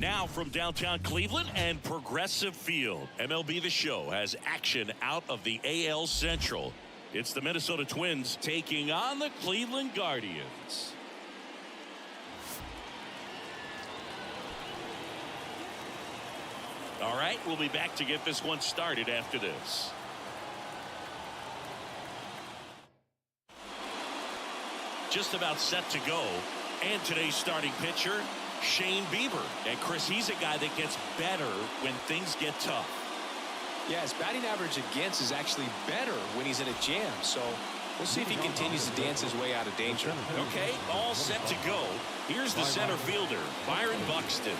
Now from downtown Cleveland and Progressive Field, MLB The Show has action out of the AL Central. It's the Minnesota Twins taking on the Cleveland Guardians. All right, we'll be back to get this one started after this. Just about set to go. And today's starting pitcher, Shane Bieber. And Chris, he's a guy that gets better when things get tough. Yeah, his batting average against is actually better when he's in a jam. So we'll see if he continues to dance his way out of danger. Okay, all set to go. Here's the center fielder, Byron Buxton.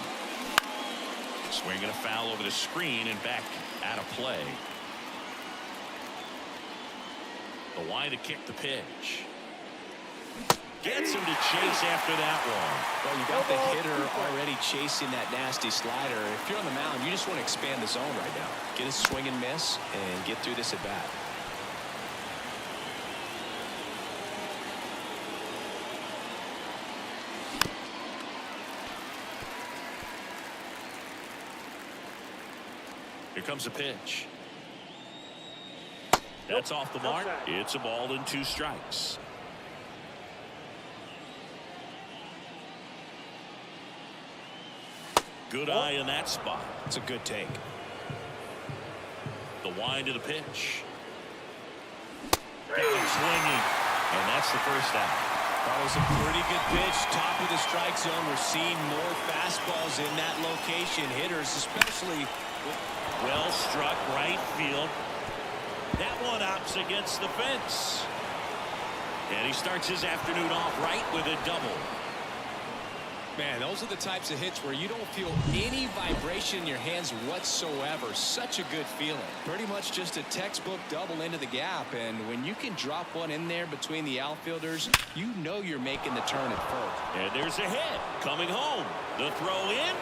Swinging a foul over the screen and back out of play. The wide to kick the pitch. Gets him to chase after that one. Well, you got the hitter already chasing that nasty slider. If you're on the mound, you just want to expand the zone right now. Get a swing and miss and get through this at bat. Here comes a pitch. That's off the mark. It's a ball and 2 strikes. Good eye in that spot. It's a good take. The wind of the pitch. Got him swinging. And that's the first out. That was a pretty good pitch. Top of the strike zone. We're seeing more fastballs in that location. Hitters especially. Well struck right field. That one opts against the fence. And he starts his afternoon off right with a double. Man, those are the types of hits where you don't feel any vibration in your hands whatsoever. Such a good feeling. Pretty much just a textbook double into the gap. And when you can drop one in there between the outfielders, you know you're making the turn at first. And there's a hit coming home. The throw in.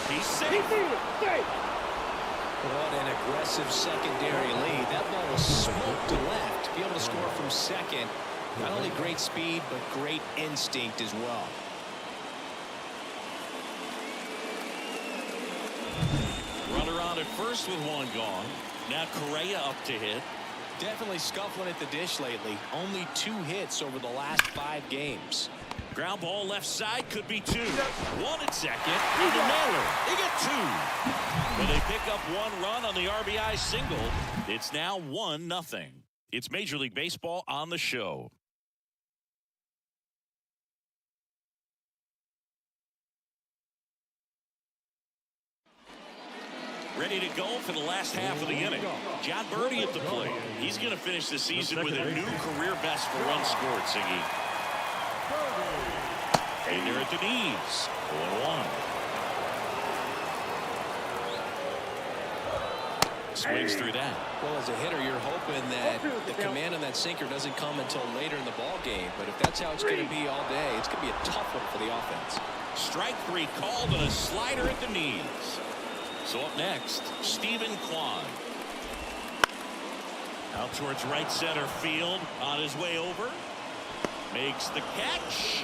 He's safe. What an aggressive secondary lead. That ball was smoked to left. To be able to score from second, not only great speed, but great instinct as well. Runner on at first with one gone. Now Correa up to hit. Definitely scuffling at the dish lately. Only 2 hits over the last 5 games. Ground ball left side, could be 2. 1 at second. And the Naylor. They get 2. When they pick up 1 run on the RBI single, it's now 1-0. It's Major League Baseball on the show. Ready to go for the last half of the inning. John Birdie at the plate. He's going to finish the season with a new career best for runs scored, Siggy. And they're at the knees. 0-1. Swings through that. Well, as a hitter, you're hoping that the command on that sinker doesn't come until later in the ball game. But if that's how it's going to be all day, it's going to be a tough one for the offense. Strike 3 called and a slider at the knees. So up next, Stephen Kwan. Out towards right center field. On his way over. Makes the catch.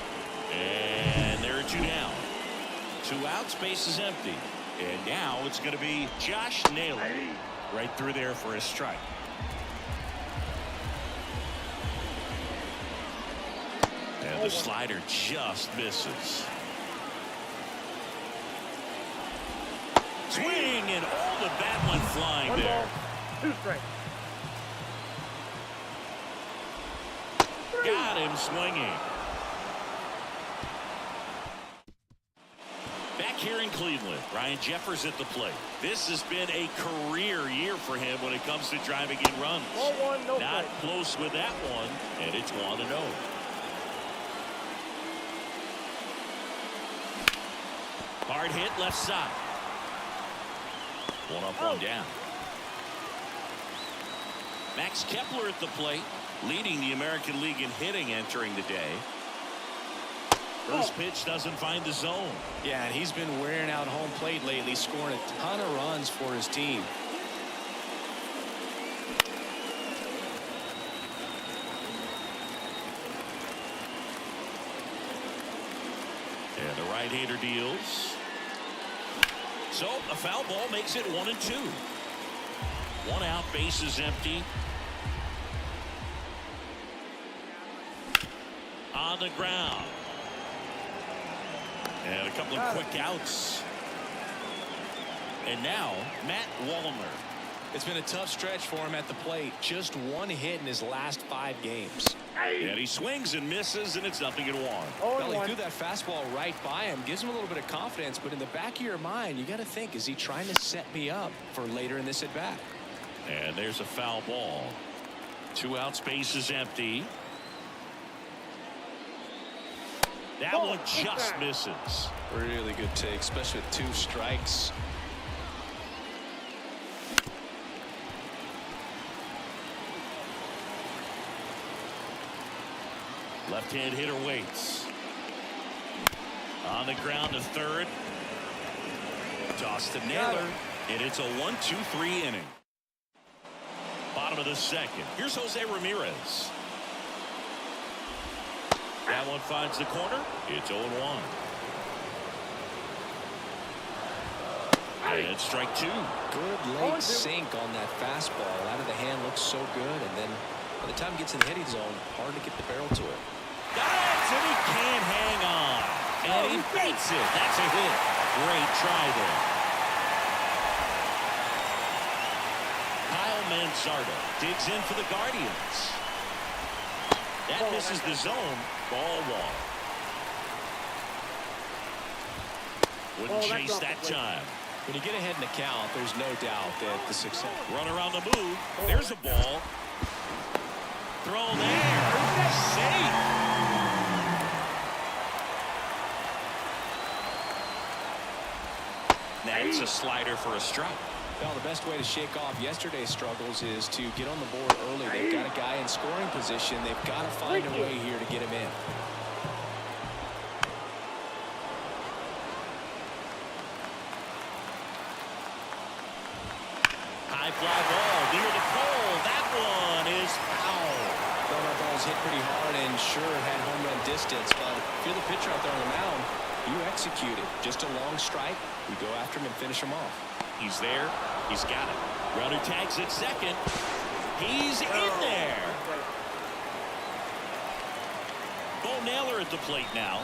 And there are 2 down. 2 outs, base is empty. And now it's going to be Josh Naylor. Right through there for a strike. And the slider just misses. Swing, and all the bat went flying there. 2 strikes. Got him swinging. Back here in Cleveland, Ryan Jeffers at the plate. This has been a career year for him when it comes to driving in runs. 1-1, no Not strike. close with that one, and it's 1-0. Hard hit left side. 1 up, 1 down. Max Kepler at the plate, leading the American League in hitting entering the day. First pitch doesn't find the zone. Yeah, and he's been wearing out home plate lately, scoring a ton of runs for his team. And the right-hander deals. So a foul ball makes it 1-2. 1 out, bases empty. On the ground. And a couple of quick outs. And now Matt Wallner. It's been a tough stretch for him at the plate. Just 1 hit in his last 5 games. And he swings and misses, and it's 0-1. Well, he threw that fastball right by him. Gives him a little bit of confidence, but in the back of your mind, you got to think, is he trying to set me up for later in this at bat? And there's a foul ball. 2 outs, bases empty. That one just misses. Really good take, especially with 2 strikes. Left-hand hitter waits. On the ground to third. Toss to Naylor. And it's a 1-2-3 inning. Bottom of the second. Here's Jose Ramirez. That one finds the corner. It's 0-1. And strike 2. Good late sink on that fastball. Out of the hand, looks so good. And then by the time it gets in the hitting zone, hard to get the barrel to it. Got it, and he can't hang on. And he beats it. That's a hit. Great try there. Kyle Manzardo digs in for the Guardians. That misses the zone. Ball 1. Wouldn't chase that time. When you get ahead in the count, there's no doubt that the success. Run around the move. There's a ball. Throw there. Safe. That's a slider for a strike. Well, the best way to shake off yesterday's struggles is to get on the board early. They've got a guy in scoring position. They've got to find a way here to get him in. High fly ball near the pole. That one is foul. Well, that ball's hit pretty hard and sure had home run distance, but if you're the pitcher out there on the mound, you execute it. Just a long strike. You go after him and finish him off. He's there. He's got it. Runner tags at second. He's in there. Bo Naylor at the plate now.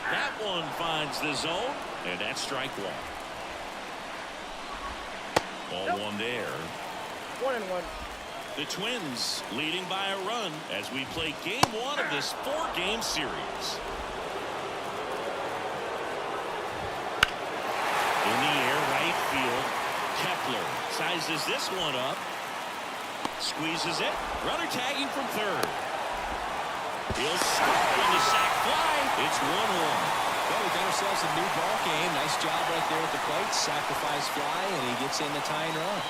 That one finds the zone, and that's strike 1. Ball 1 there. 1-1. The Twins leading by a run as we play game 1 of this 4-game series. In the air, right field. Kepler sizes this one up. Squeezes it. Runner tagging from third. He'll score on the sac fly. It's 1-1. Well, we got ourselves a new ball game. Nice job right there at the plate. Sacrifice fly, and he gets in the tying run.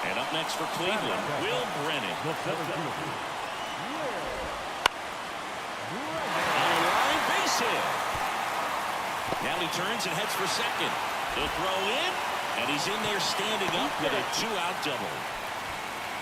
And up next for Cleveland, Will Brennan. On the line, base hit. Now he turns and heads for second. He'll throw in, and he's in there standing up with a 2-out double.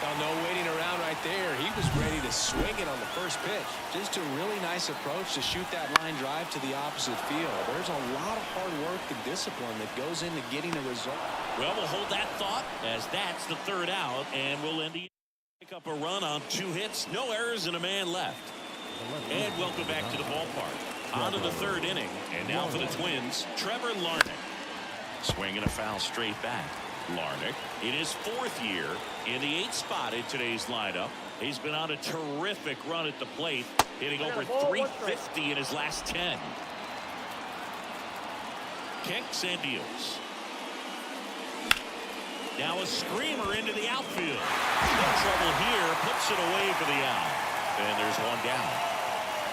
Well, no waiting around right there. He was ready to swing it on the first pitch. Just a really nice approach to shoot that line drive to the opposite field. There's a lot of hard work and discipline that goes into getting a result. Well, we'll hold that thought as that's the 3rd out, and we'll end the pick up a run on 2 hits, no errors, and a man left. And welcome back to the ballpark. On to the 3rd inning, and now for the Twins, Trevor Larnach. Swinging a foul straight back. Larnach in his 4th year in the 8th spot in today's lineup. He's been on a terrific run at the plate, hitting over 350 in his last 10. Kicks and deals. Now a screamer into the outfield. No trouble here. Puts it away for the out. And there's 1 down.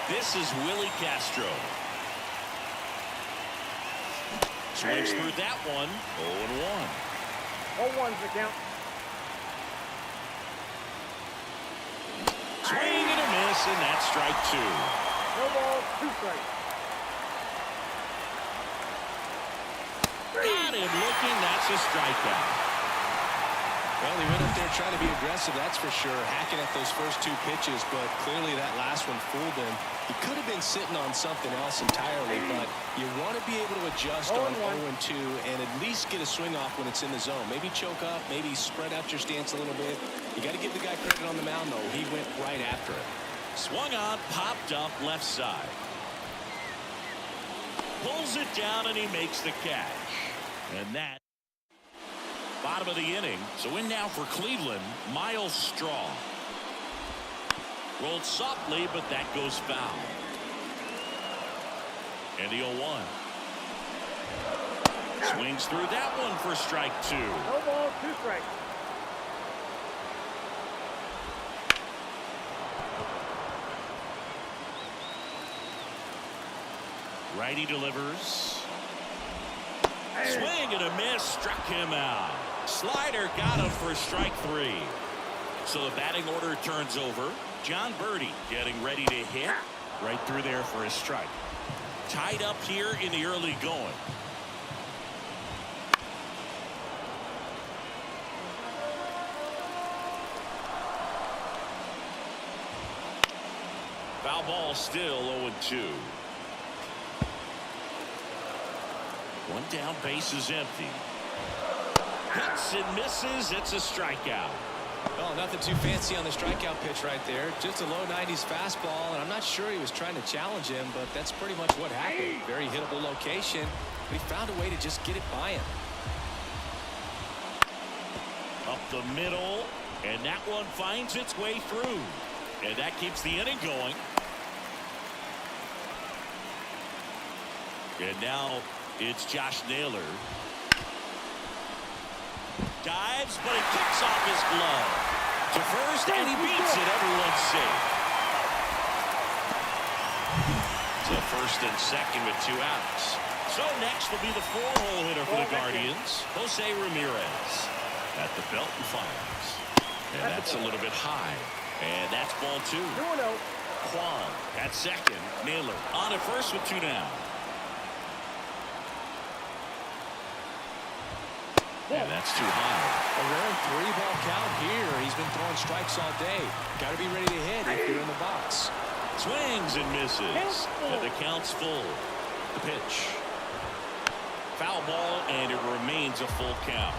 This is Willi Castro. Swings through that one. 0-1. 0-1's the count. Swing and a miss, and that's strike 2. No ball, 2 strikes. Got him looking. That's a strikeout. Well, he went up there trying to be aggressive, that's for sure, hacking at those first 2 pitches, but clearly that last one fooled him. He could have been sitting on something else entirely, but you want to be able to adjust on 0-2 and at least get a swing off when it's in the zone. Maybe choke up, maybe spread out your stance a little bit. You got to give the guy credit on the mound, though. He went right after it. Swung on, popped up left side. Pulls it down, and he makes the catch. And that bottom of the inning. So in now for Cleveland, Miles Straw. Rolled softly, but that goes foul. And the 0-1. Swings through that one for strike 2. No ball, 2 strikes. Righty delivers. Swing and a miss, struck him out. Slider got him for strike 3. So the batting order turns over. John Birdie getting ready to hit. Right through there for a strike. Tied up here in the early going. Foul ball still 0-2. One down, base is empty. Hits and misses. It's a strikeout. Oh, nothing too fancy on the strikeout pitch right there. Just a low 90s fastball, and I'm not sure he was trying to challenge him, but that's pretty much what happened. Very hittable location, but he found a way to just get it by him. Up the middle, and that one finds its way through. And that keeps the inning going. And now it's Josh Naylor. Dives, but he kicks off his glove to first, and he beats it. Everyone's safe. So first and second with 2 outs. So next will be the 4-hole hitter for the Guardians, Jose Ramirez. At the belt and fires. And that's a little bit high. And that's ball 2. 2-0. Kwan at second. Naylor on at first with 2 down. And that's too high. A rare 3-ball count here. He's been throwing strikes all day. Got to be ready to hit if you're in the box. Swings and misses. And the count's full. The pitch. Foul ball, and it remains a full count.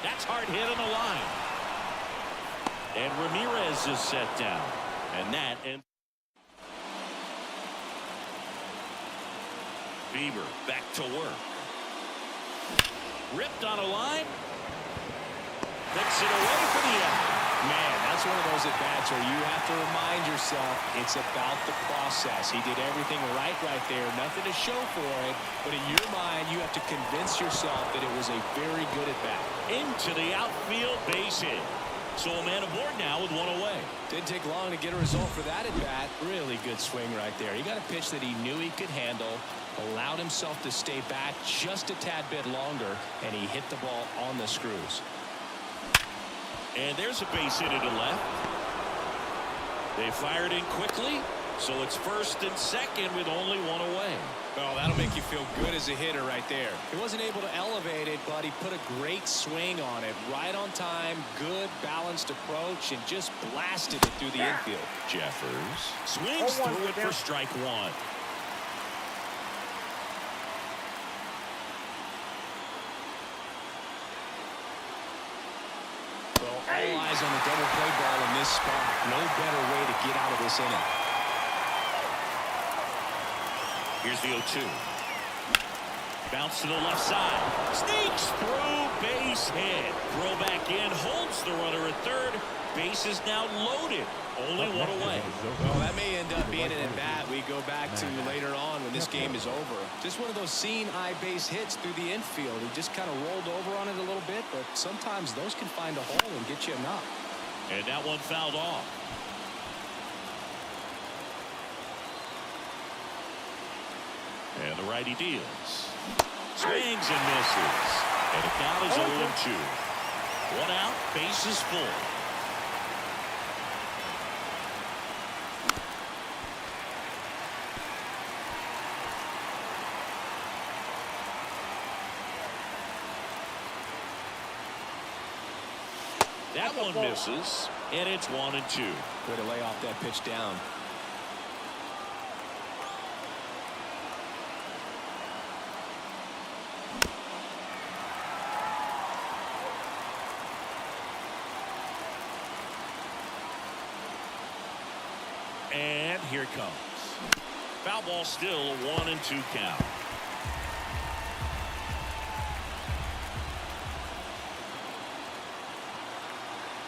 That's hard hit on the line. And Ramirez is set down. And that ends. Bieber back to work. Ripped on a line. Puts it away for the out. Man, that's one of those at-bats where you have to remind yourself it's about the process. He did everything right there. Nothing to show for it. But in your mind, you have to convince yourself that it was a very good at-bat. Into the outfield, base hit. So a man aboard now with 1 away. Didn't take long to get a result for that at-bat. Really good swing right there. He got a pitch that he knew he could handle, allowed himself to stay back just a tad bit longer, and he hit the ball on the screws. And there's a base hit to the left. They fired in quickly, so it's first and second with only 1 away. Oh, that'll make you feel good as a hitter right there. He wasn't able to elevate it, but he put a great swing on it. Right on time, good balanced approach, and just blasted it through the infield. Jeffers swings through it for strike 1. Well, all eyes on the double play ball in this spot. No better way to get out of this inning. Here's the 0-2. Bounce to the left side. Sneaks through, base hit. Throw back in, holds the runner at third. Base is now loaded. Only 1 away. Well, that may end up being an at-bat we go back to later on when this game is over. Just one of those seeing-eye base hits through the infield. He just kind of rolled over on it a little bit, but sometimes those can find a hole and get you a knock. And that one fouled off. And the righty deals. Swings and misses. And the count is 0-2. 1 out, base is full. That one misses, and it's 1-2. Way to lay off that pitch down. And here it comes. Foul ball, still a 1-2 count.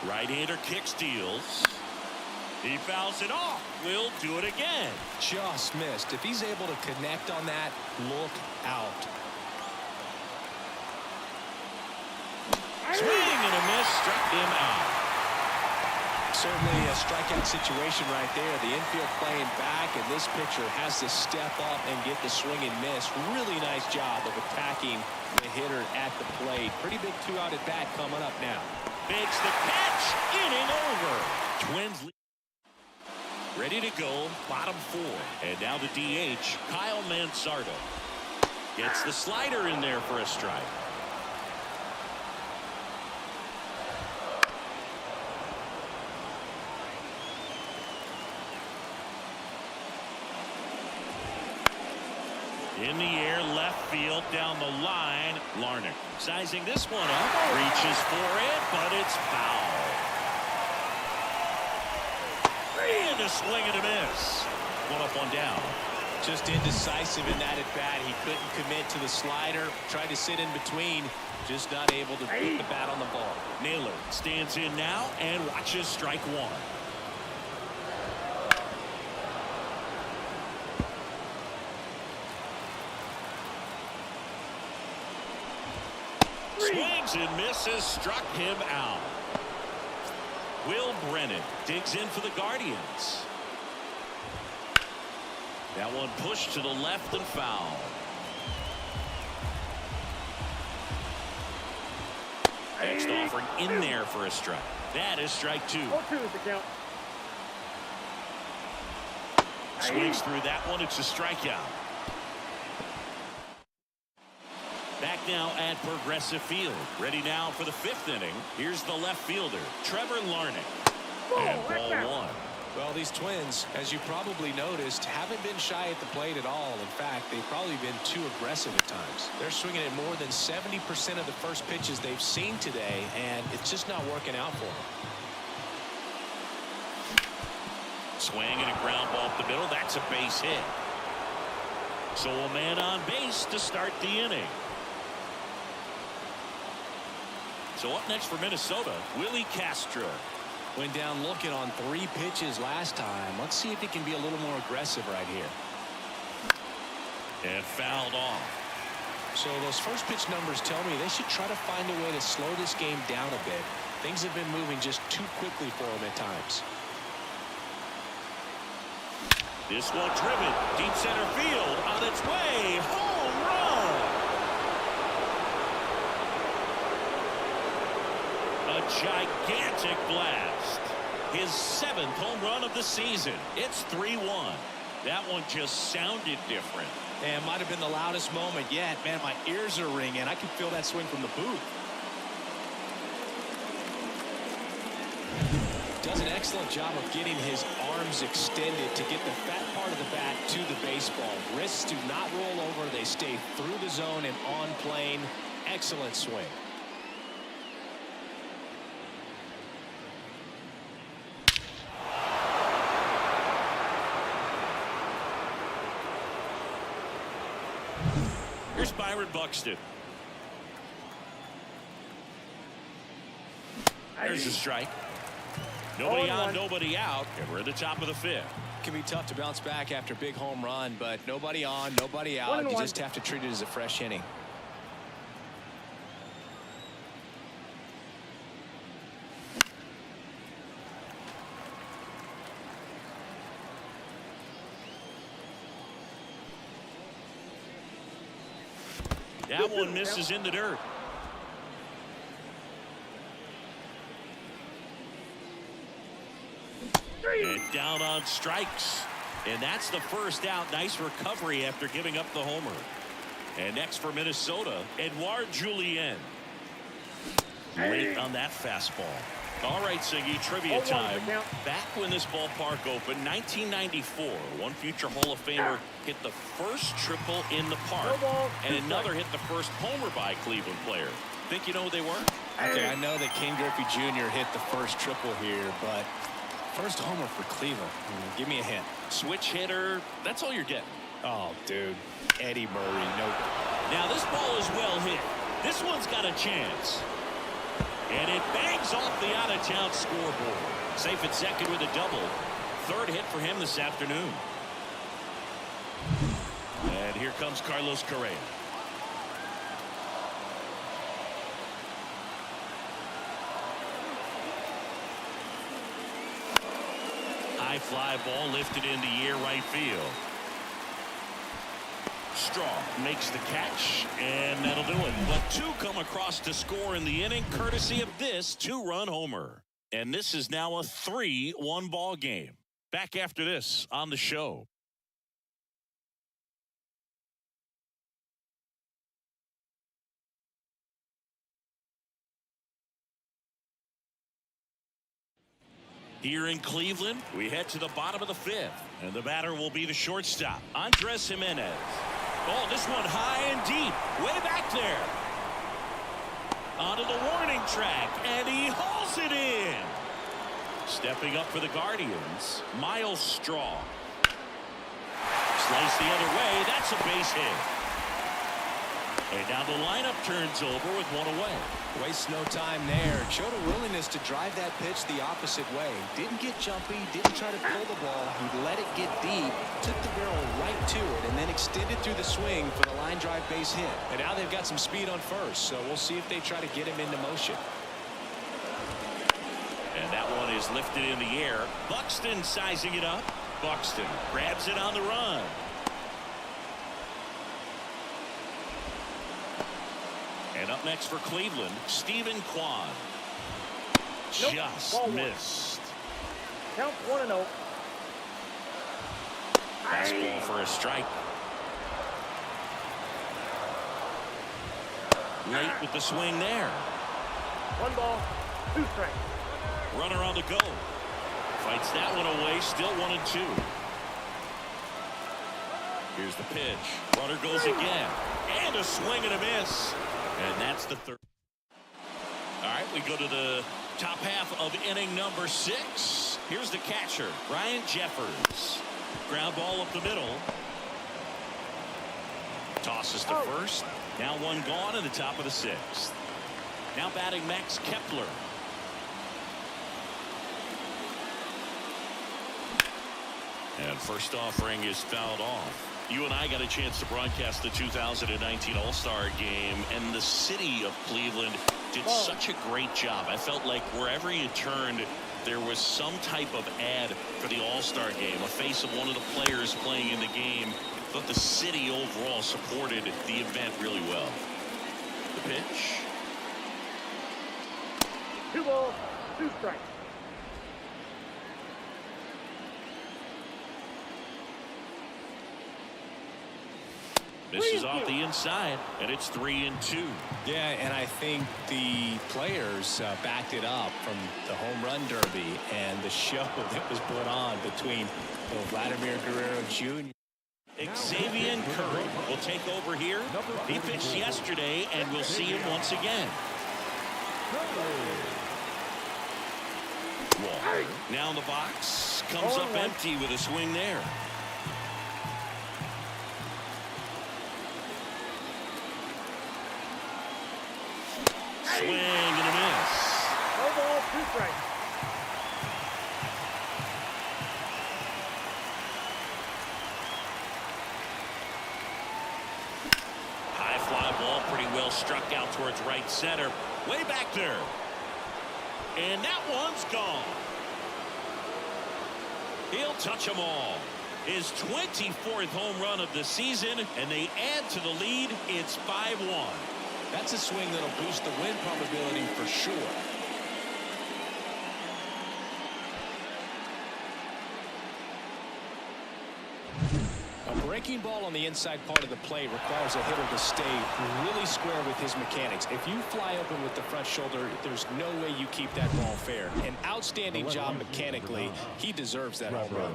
Right-hander kick steals. He fouls it off. Will do it again. Just missed. If he's able to connect on that, look out. Swing and a miss. Struck him out. Certainly a strikeout situation right there. The infield playing back, and this pitcher has to step up and get the swing and miss. Really nice job of attacking the hitter at the plate. Pretty big 2-out at bat coming up now. Makes the catch. Inning over. Twins lead. Ready to go. Bottom 4. And now the DH, Kyle Mansardo. Gets the slider in there for a strike. In the air, left field, down the line. Larnach sizing this one up. Reaches for it, but it's foul. And a swing and a miss. One up, one down. Just indecisive in that at bat. He couldn't commit to the slider. Tried to sit in between. Just not able to put the bat on the ball. Naylor stands in now and watches strike one. Swings and misses. Struck him out. Will Brennan digs in for the Guardians. That one pushed to the left and foul. Next offering in there for a strike. That is strike 2. 0-2 is the count. Swings through that one. It's a strikeout. Back now at Progressive Field. Ready now for the 5th inning. Here's the left fielder, Trevor Larnach. And ball 1. Well, these Twins, as you probably noticed, haven't been shy at the plate at all. In fact, they've probably been too aggressive at times. They're swinging at more than 70% of the first pitches they've seen today, and it's just not working out for them. Swing and a ground ball up the middle. That's a base hit. So a man on base to start the inning. So up next for Minnesota, Willi Castro. Went down looking on 3 pitches last time. Let's see if he can be a little more aggressive right here. And fouled off. So those first pitch numbers tell me they should try to find a way to slow this game down a bit. Things have been moving just too quickly for him at times. This one driven deep center field on its way. Home run. A gigantic blast. His 7th home run of the season. It's 3-1. That one just sounded different. And might have been the loudest moment yet. Man, my ears are ringing. I can feel that swing from the booth. Does an excellent job of getting his arms extended to get the fat part of the bat to the baseball. Wrists do not roll over. They stay through the zone and on plane. Excellent swing. Here's Byron Buxton. There's a strike. Nobody on, nobody out, and we're at the top of the 5th. Can be tough to bounce back after a big home run, but nobody on, nobody out. You just have to treat it as a fresh inning. That one misses in the dirt. And down on strikes. And that's the first out. Nice recovery after giving up the homer. And next for Minnesota, Edouard Julien. Late on that fastball. All right, Siggy, trivia 0-1's time. the count. Back when this ballpark opened, 1994, one future Hall of Famer hit the first triple in the park, No ball, and 2 another strikes. hit the first homer by a Cleveland player. Think you know who they were? Okay, I know that Ken Griffey Jr. hit the first triple here, but first homer for Cleveland. Give me a hint. Switch hitter. That's all you're getting. Oh, dude. Eddie Murray. Nope. Now this ball is well hit. This one's got a chance. And it bangs off the out-of-town scoreboard. Safe at second with a double. Third hit for him this afternoon. And here comes Carlos Correa. High fly ball lifted into the air right field. Straw makes the catch, and that'll do it. But 2 come across to score in the inning, courtesy of this 2-run homer. And this is now a 3-1 ball game. Back after this on the show. Here in Cleveland, we head to the bottom of the 5th, and the batter will be the shortstop, Andres Gimenez. Oh, this one high and deep, way back there. Onto the warning track, and he hauls it in. Stepping up for the Guardians, Miles Straw. Slice the other way, that's a base hit. And now the lineup turns over with 1 away. Wastes no time there. Showed a willingness to drive that pitch the opposite way. Didn't get jumpy, didn't try to pull the ball. He let it get deep, took the barrel right to it, and then extended through the swing for the line drive base hit. And now they've got some speed on first, so we'll see if they try to get him into motion. And that one is lifted in the air. Buxton sizing it up. Buxton grabs it on the run. And up next for Cleveland, Stephen Kwan. Nope, Just ball 1. missed. Count 1-0. Fastball for a strike. Late with the swing there. 1 ball, 2 strikes. Runner on the go. Fights that one away. Still 1-2. Here's the pitch. Runner goes again. And a swing and a miss. And that's the 3rd. All right, we go to the top half of inning number 6. Here's the catcher, Ryan Jeffers. Ground ball up the middle. Tosses to first. Now 1 gone in the top of the 6th. Now batting Max Kepler. And first offering is fouled off. You and I got a chance to broadcast the 2019 All-Star game, and the city of Cleveland did such a great job. I felt like wherever you turned, there was some type of ad for the All-Star game, a face of one of the players playing in the game. But the city overall supported the event really well. The pitch. 2 balls, 2 strikes. Misses off the inside, and it's 3-2. Yeah, and I think the players backed it up from the home run derby and the show that was put on between Vladimir Guerrero Jr. Xavier Curry will take over here. He pitched yesterday, and we'll see him once again. Wall. Now in the box. Comes up empty with a swing there. Swing and a miss. 1 ball, 2 strikes. High fly ball, pretty well struck out towards right center. Way back there. And that one's gone. He'll touch them all. His 24th home run of the season, and they add to the lead. It's 5-1. That's a swing that'll boost the win probability for sure. A breaking breaking ball on the inside part of the plate requires a hitter to stay really square with his mechanics. If you fly open with the front shoulder, there's no way you keep that ball fair. An outstanding job mechanically. He deserves that home run.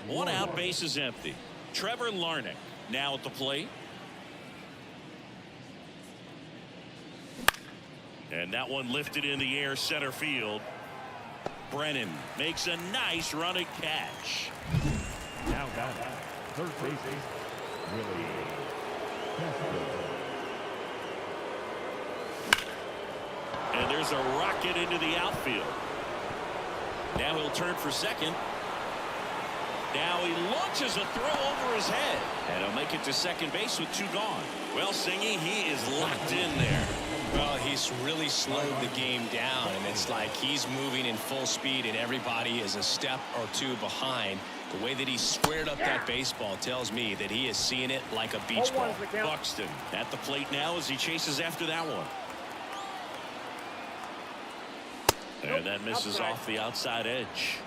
1 out, base is empty. Trevor Larnach now at the plate. And that one lifted in the air, center field. Brennan makes a nice running catch. Now got third base, Willi Castro. And there's a rocket into the outfield. Now he'll turn for second. Now he launches a throw over his head. And he'll make it to second base with 2 gone. Well, Singy, he is locked in there. Well, he's really slowed the game down, and it's like he's moving in full speed, and everybody is a step or 2 behind. The way that he squared up that baseball tells me that he is seeing it like a beach ball. Buxton at the plate now as he chases after that one. And that misses off the outside edge.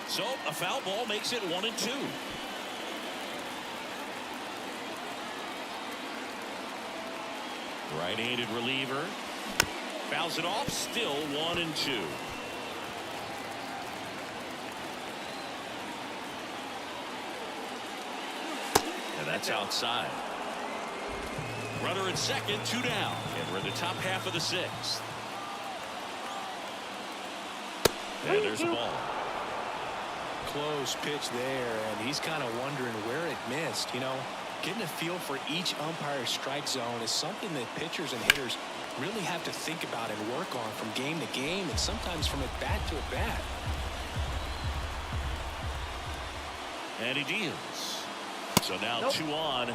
So a foul ball makes it 1-2. Right-handed reliever fouls it off. Still 1-2. And that's outside. Runner at second, 2 down, and we're in the top half of the 6th. And there's a ball. Close pitch there, and he's kind of wondering where it missed. You know, getting a feel for each umpire's strike zone is something that pitchers and hitters really have to think about and work on from game to game, and sometimes from at bat to at bat. And he deals. So now 2 on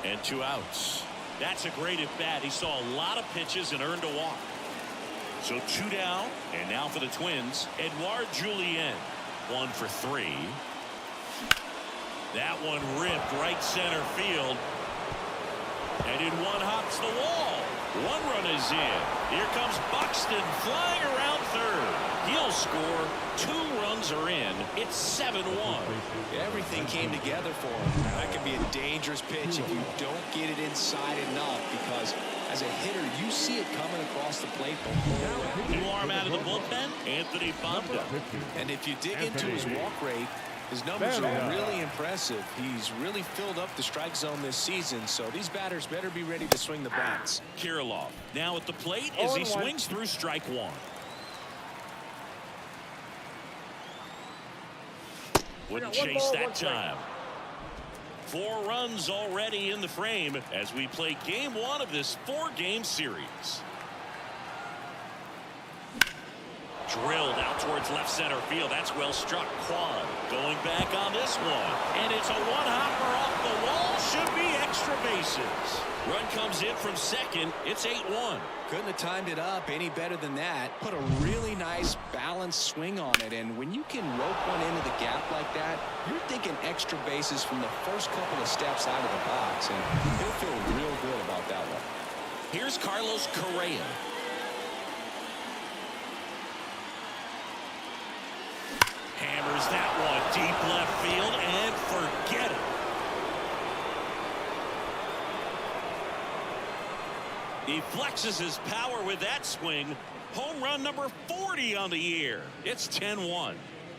and 2 outs. That's a great at bat. He saw a lot of pitches and earned a walk. So 2 down, and now for the Twins, Edouard Julien. 1 for 3. That one ripped right center field. And in one hops the wall. 1 run is in. Here comes Buxton flying around third. He'll score. 2 runs are in. It's 7-1. Everything came together for him. That could be a dangerous pitch if you don't get it inside enough, because as a hitter, you see it coming across the plate the whole way. New arm out of the bullpen, Anthony Banda. And if you dig into his walk rate, his numbers are really impressive. He's really filled up the strike zone this season, so these batters better be ready to swing the bats. Kirilloff now at the plate as he swings through strike 1. Wouldn't chase that time. 4 runs already in the frame as we play game 1 of this 4-game series. Drilled out towards left center field. That's well struck. Quan going back on this one. And it's a 1-hopper off the wall. Should be extra bases. Run comes in from second. It's 8-1. Couldn't have timed it up any better than that. Put a really nice balanced swing on it. And when you can rope one into the gap like that, you're thinking extra bases from the first couple of steps out of the box. And he'll feel real good about that one. Here's Carlos Correa. Hammers that one deep left field and forget it. He flexes his power with that swing. Home run number 40 on the year. It's 10-1.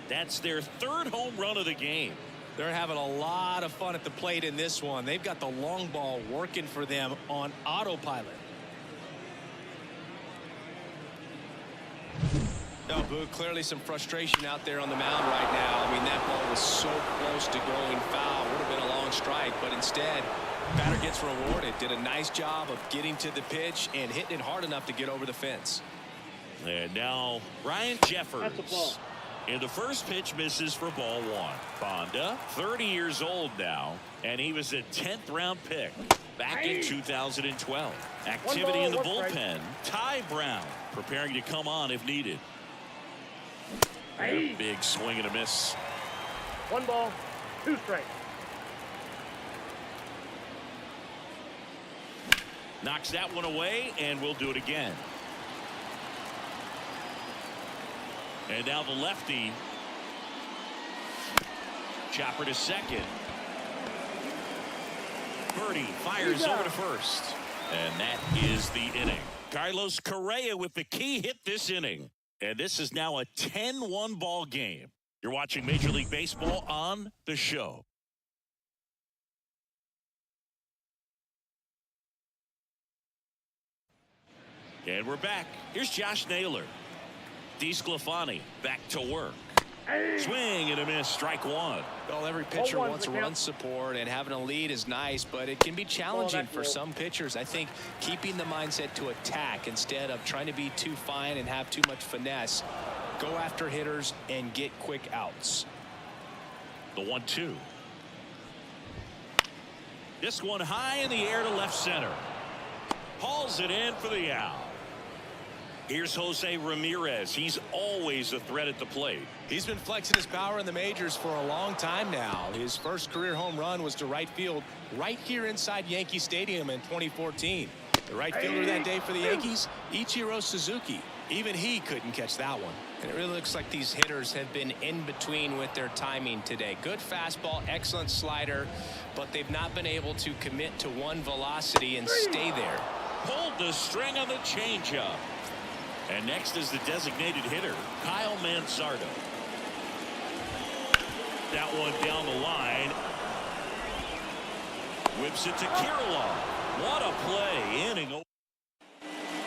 That's their 3rd home run of the game. They're having a lot of fun at the plate in this one. They've got the long ball working for them on autopilot. No, Boo, clearly some frustration out there on the mound right now. I mean, that ball was so close to going foul. Would have been a long strike, but instead, batter gets rewarded. Did a nice job of getting to the pitch and hitting it hard enough to get over the fence. And now Ryan Jeffers. And the first pitch misses for ball 1. Banda, 30 years old now, and he was a 10th round pick back in 2012. Activity in the bullpen. Ty Brown preparing to come on if needed. A big swing and a miss. 1 ball, 2 strikes. Knocks that one away, and we'll do it again. And now the lefty. Chopper to second. Birdie fires over to first. And that is the inning. Carlos Correa with the key hit this inning. And this is now a 10-1 ball game. You're watching Major League Baseball on The Show. And we're back. Here's Josh Naylor. DeSclafani back to work. Swing and a miss, strike one. Well, every pitcher wants run support, and having a lead is nice, but it can be challenging for some pitchers. I think keeping the mindset to attack instead of trying to be too fine and have too much finesse. Go after hitters and get quick outs. The 1-2. This one high in the air to left center. Hauls it in for the out. Here's Jose Ramirez. He's always a threat at the plate. He's been flexing his power in the majors for a long time now. His first career home run was to right field right here inside Yankee Stadium in 2014. The right fielder that day for the Yankees, Ichiro Suzuki. Even he couldn't catch that one. And it really looks like these hitters have been in between with their timing today. Good fastball, excellent slider, but they've not been able to commit to one velocity and stay there. Pulled the string on the changeup. And next is the designated hitter, Kyle Manzardo. That one down the line. Whips it to Kirilloff. What a play. Inning.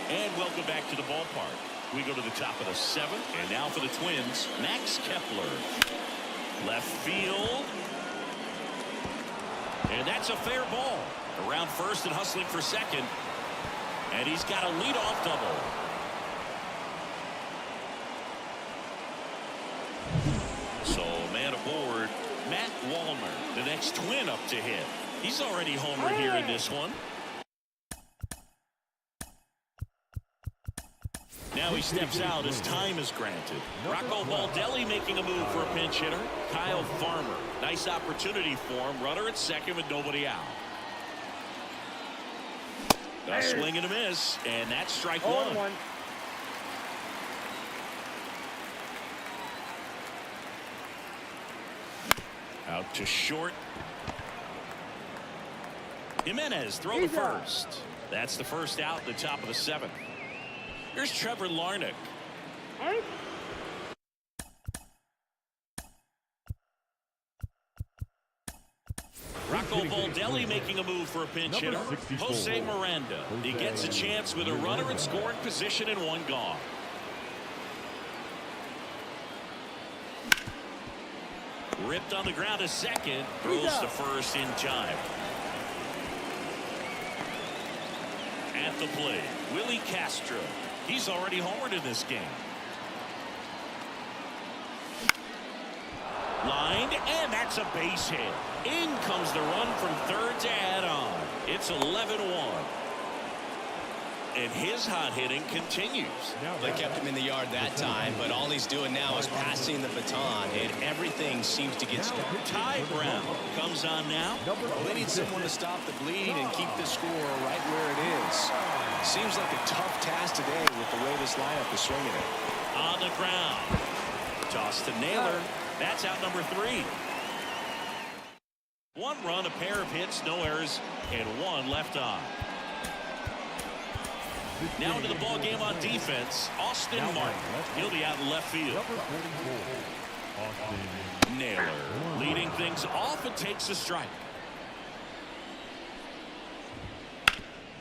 And welcome back to the ballpark. We go to the top of the 7th. And now for the Twins, Max Kepler. Left field. And that's a fair ball. Around first and hustling for second. And he's got a leadoff double. So, man aboard, Matt Wallner, the next Twin up to hit. He's already homered here in this one. Now he steps out as time is granted. Rocco Baldelli making a move for a pinch hitter. Kyle Farmer. Nice opportunity for him. Runner at second with nobody out. A swing and a miss, and that's strike one. Out to short. Gimenez throw to first. That's the first out at the top of the 7th. Here's Trevor Larnach. Rocco Baldelli making a move for a pinch hitter. Jose Miranda. He gets a chance with a runner in scoring position and one gone. Ripped on the ground to second. Throws to first in time. At the plate, Willi Castro. He's already homered in this game. Lined, and that's a base hit. In comes the run from third to add on. It's 11-1. And his hot hitting continues. They kept him in the yard that time, but all he's doing now is passing the baton, and everything seems to get started. Ty Brown comes on now. They need someone to stop the bleed and keep the score right where it is. Seems like a tough task today with the way this lineup is swinging it. On the ground. Toss to Naylor. That's out number 3. 1 run, a pair of hits, no errors, and 1 left on. Now into the ball game on defense, Austin Martin. He'll be out in left field. Naylor leading things off and takes a strike.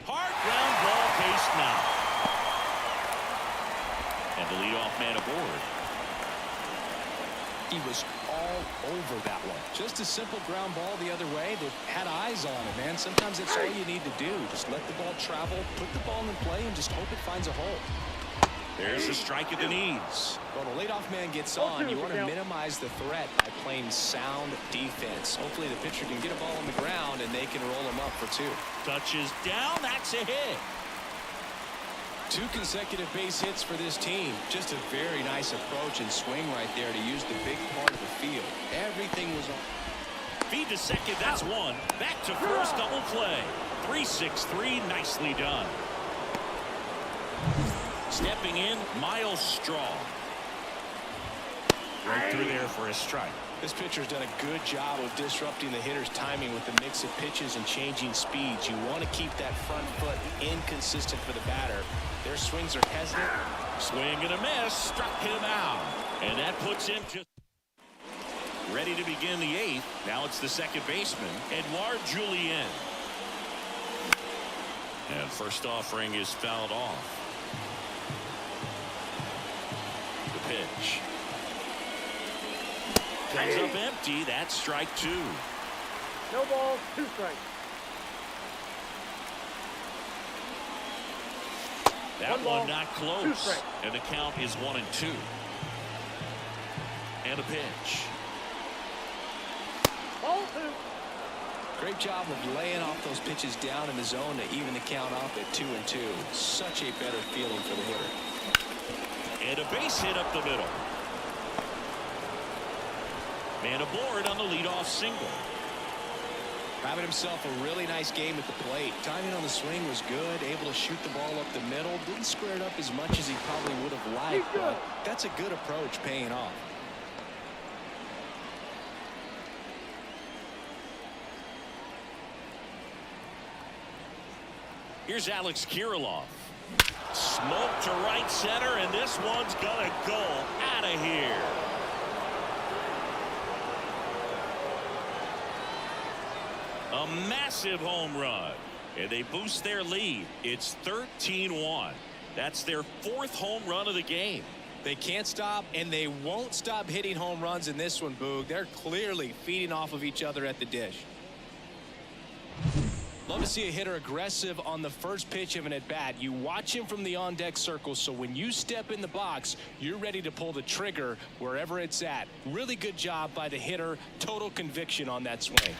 Hard ground ball, base now. And the leadoff man aboard. He was all over that one. Just a simple ground ball the other way. They had eyes on it, man. Sometimes that's all you need to do. Just let the ball travel, put the ball in play, and just hope it finds a hole. There's a strike at the knees. Well, the leadoff man gets on. You want to minimize the threat by playing sound defense. Hopefully the pitcher can get a ball on the ground, and they can roll him up for 2. Touches down. That's a hit. 2 consecutive base hits for this team. Just a very nice approach and swing right there to use the big part of the field. Everything was on. Feed to second. That's 1. Back to first. Double play. 3-6-3. Nicely done. Stepping in, Miles Straw. Right through there for a strike. This pitcher's done a good job of disrupting the hitter's timing with the mix of pitches and changing speeds. You want to keep that front foot inconsistent for the batter. Their swings are hesitant. Swing and a miss. Struck him out. And that puts him just ready to begin the 8th. Now it's the second baseman, Edouard Julien. And first offering is fouled off. The pitch. Comes up empty. That's strike 2. No balls, 2 strikes. That One ball, one not 2 close. strikes. And the count is 1-2. And a pitch. Ball 2. Great job of laying off those pitches down in the zone to even the count off at 2-2. Such a better feeling for the hitter. And a base hit up the middle. Man aboard on the leadoff single. Having himself a really nice game at the plate. Timing on the swing was good. Able to shoot the ball up the middle. Didn't square it up as much as he probably would have liked, but that's a good approach paying off. Here's Alex Kirilloff. Smoke to right center, and this one's gonna go out of here. A massive home run, and they boost their lead. It's 13-1. That's their 4th home run of the game. They can't stop, and they won't stop hitting home runs in this one, Boog. They're clearly feeding off of each other at the dish. Love to see a hitter aggressive on the first pitch of an at-bat. You watch him from the on-deck circle, so when you step in the box, you're ready to pull the trigger wherever it's at. Really good job by the hitter. Total conviction on that swing.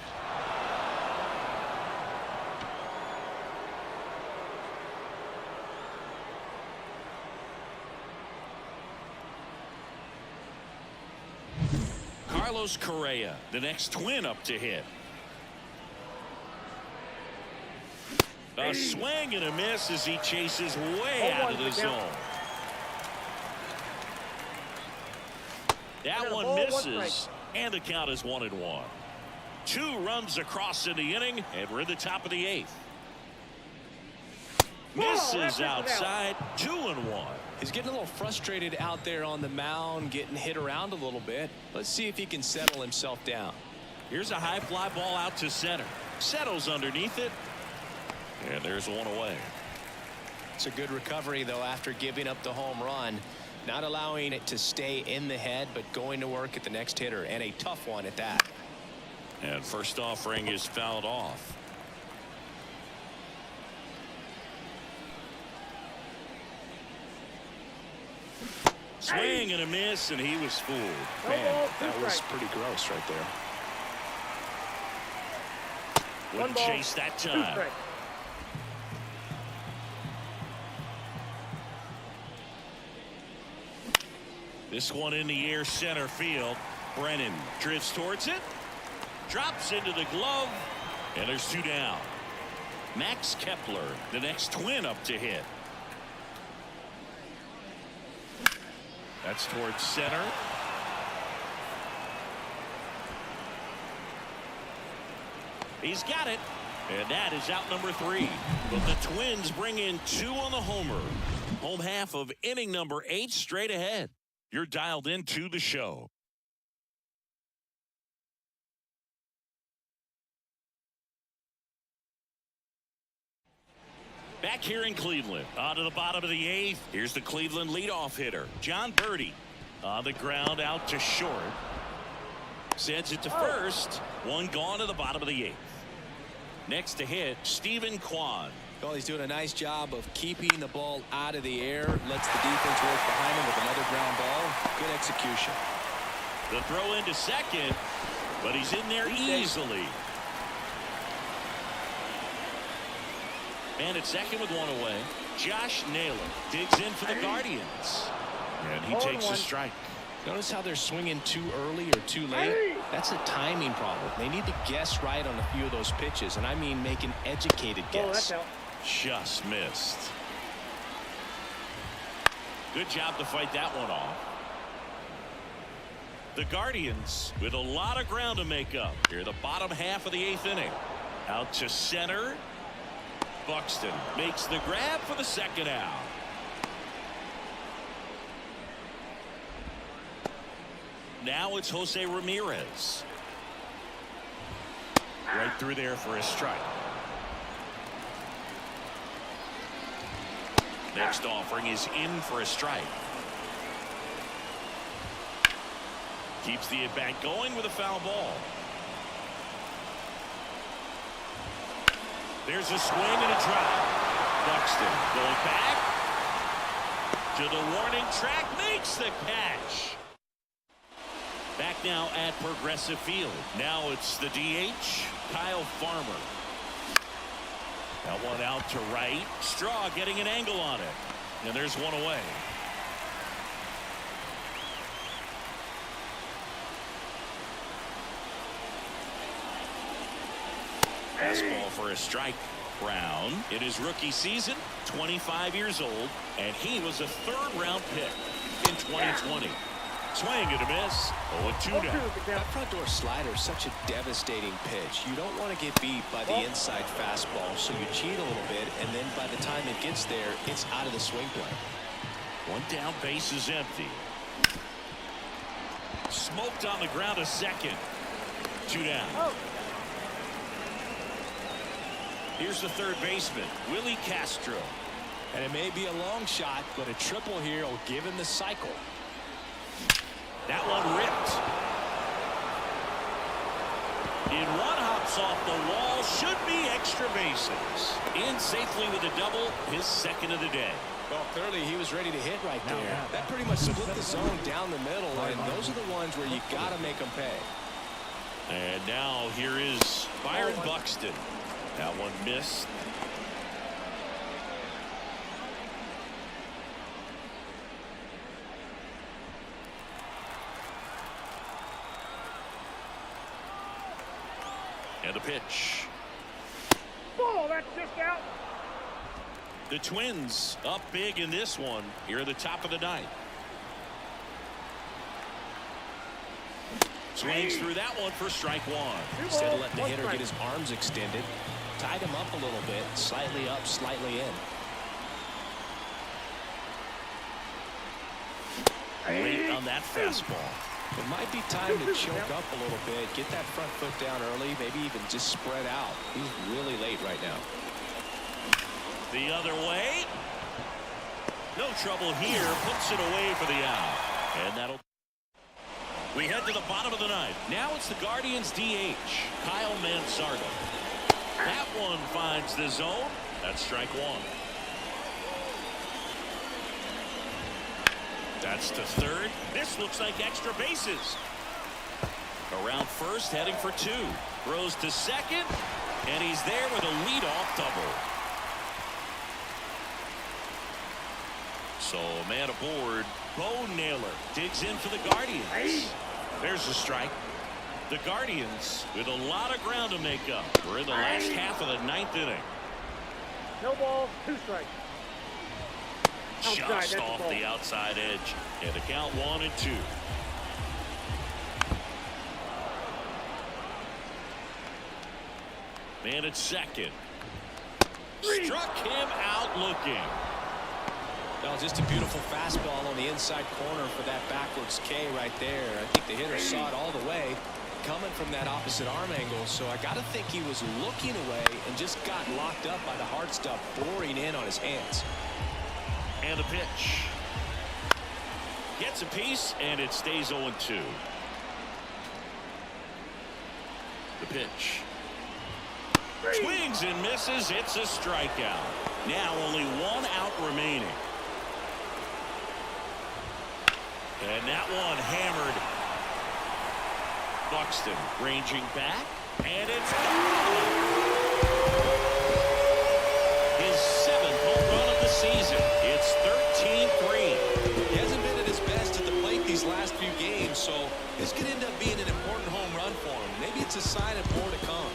Carlos Correa, the next twin up to hit. A swing and a miss as he chases way out of the zone. That one misses, and the count is 1-1. 2 runs across in the inning, and we're at the top of the 8th. Misses outside, 2-1. He's getting a little frustrated out there on the mound, getting hit around a little bit. Let's see if he can settle himself down. Here's a high fly ball out to center. Settles underneath it. And there's one away. It's a good recovery, though, after giving up the home run. Not allowing it to stay in the head, but going to work at the next hitter, and a tough one at that. And first offering is fouled off. Swing and a miss, and he was fooled. Man, that was pretty gross right there. Wouldn't chase that time. This one in the air center field. Brennan drifts towards it. Drops into the glove. And there's 2 down. Max Kepler, the next twin up to hit. That's towards center. He's got it. And that is out number 3. But the Twins bring in 2 on the homer. Home half of inning number 8 straight ahead. You're dialed into the show. Back here in Cleveland, on to the bottom of the 8th. Here's the Cleveland leadoff hitter, John Birdie. On the ground, out to short. Sends it to first. One gone to the bottom of the 8th. Next to hit, Stephen Kwan. Well, he's doing a nice job of keeping the ball out of the air. Lets the defense work behind him with another ground ball. Good execution. The throw into second, but he's in there easily. And at second with one away, Josh Naylor digs in for the Guardians. And he takes a strike. Notice how they're swinging too early or too late. That's a timing problem. They need to guess right on a few of those pitches, and I mean make an educated guess. Just missed. Good job to fight that one off. The Guardians with a lot of ground to make up. Here, the bottom half of the 8th inning. Out to center. Buxton makes the grab for the second out. Now it's Jose Ramirez. Right through there for a strike. Next offering is in for a strike. Keeps the at-bat going with a foul ball. There's a swing and a drive. Buxton going back to the warning track, makes the catch. Back now at Progressive Field. Now it's the DH, Kyle Farmer. That one out to right. Straw getting an angle on it. And there's one away. Fastball for a strike. Brown in his rookie season, 25 years old, and he was a 3rd-round pick in 2020. Swing and a miss. 0-2 now. That front door slider is such a devastating pitch. You don't want to get beat by the inside fastball, so you cheat a little bit, and then by the time it gets there, it's out of the swing plane. One down, base is empty. Smoked on the ground a second. 2 down. Here's the third baseman, Willi Castro. And it may be a long shot, but a triple here will give him the cycle. That one ripped. In one, hops off the wall. Should be extra bases. In safely with a double, his 2nd of the day. Well, clearly he was ready to hit right there. That pretty much split the zone down the middle, and those are the ones where you got to make them pay. And now here is Byron Buxton. That one missed. And the pitch. Ball, that's just out. The Twins up big in this one here at the top of the 9th. Swings through that one for strike 1. Instead of letting the hitter get his arms extended, tied him up a little bit, slightly up, slightly in. Late on that fastball. It might be time to choke up a little bit, get that front foot down early, maybe even just spread out. He's really late right now. The other way. No trouble here. Puts it away for the out. And that'll. We head to the bottom of the 9th. Now it's the Guardians DH, Kyle Mansardo. That one finds the zone. That's strike 1. That's to 3rd. This looks like extra bases. Around first, heading for 2. Throws to 2nd, and he's there with a leadoff double. So a man aboard. Bo Naylor digs in for the Guardians. There's a strike. The Guardians with a lot of ground to make up. We're in the last half of the 9th inning. No balls, 2 strikes. Just off the outside edge. And the count 1-2. Man at 2nd. Struck him out looking. Well, just a beautiful fastball on the inside corner for that backwards K right there. I think the hitter saw it all the way coming from that opposite arm angle, so I got to think he was looking away and just got locked up by the hard stuff boring in on his hands. And the pitch. Gets a piece, and it stays 0-2. The pitch. Swings and misses. It's a strikeout. Now only 1 out remaining. And that one hammered. Buxton ranging back, and it's gone. His 7th home run of the season. It's 13-3. He hasn't been at his best at the plate these last few games, so this could end up being an important home run for him. Maybe it's a sign of more to come.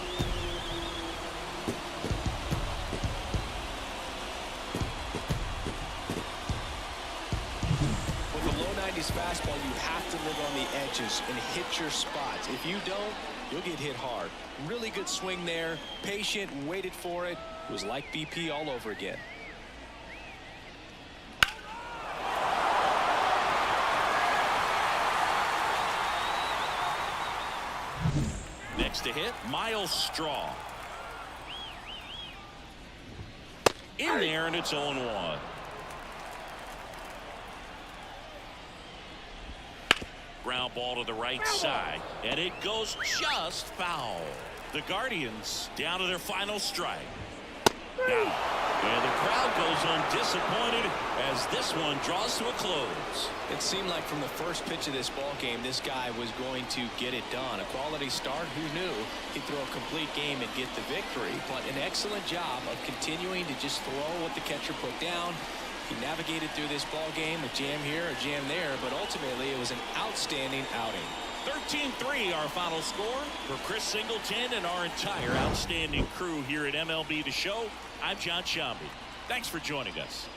With a low 90s fastball baseball, you have to live on the edges and hit your spots. If you don't, you'll get hit hard. Really good swing there. Patient, waited for it. It was like BP all over again. Next to hit, Miles Straw. In there, and it's 0-1. Ground ball to the right side, and it goes just foul. The Guardians down to their final strike. Now, and the crowd goes on disappointed as this one draws to a close. It seemed like from the first pitch of this ball game, this guy was going to get it done. A quality start. Who knew he'd throw a complete game and get the victory? But an excellent job of continuing to just throw what the catcher put down. He navigated through this ball game, a jam here, a jam there, but ultimately it was an outstanding outing. 13-3 our final score. For Chris Singleton and our entire outstanding crew here at MLB The Show, I'm John Shambi. Thanks for joining us.